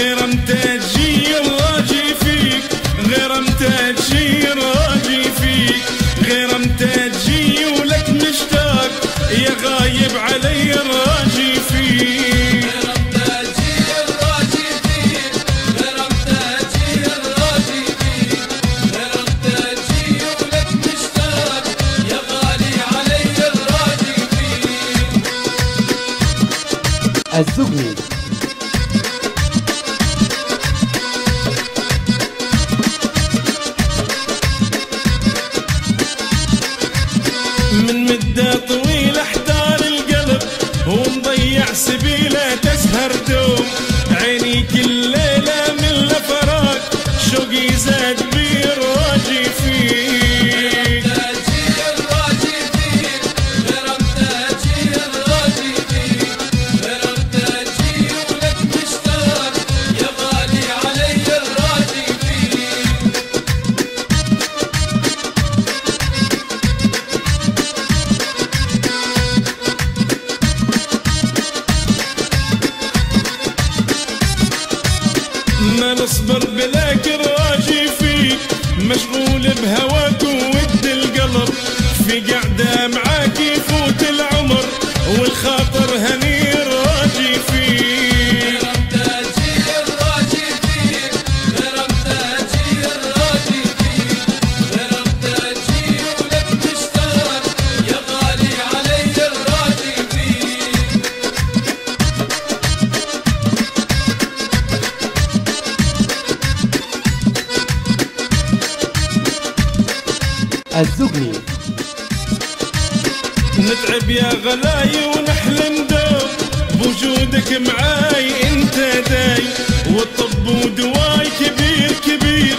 غير امتى تجي الراجي فيك، غير امتى تجي الراجي فيك، غير امتى تجي ولك مشتاق يا غايب علي الراجي فيك. الزغني من مدة طويلة احتار القلب ومضيع سبيله تسهر دوم، عيني كل ليلة من الفراق شوقي زاد بي الراجي فيك. ما نصبر بلاك الراجي فيك، مشغول بهواك وود القلب، في قعدة معاك يفوت العمر والخاطر هني الراجي فيك. الزغني نتعب يا غلاي ونحلم دوم بوجودك معاي انت داي، والطب ودواي كبير كبير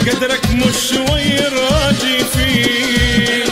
قدرك مش شوي راجي فيك.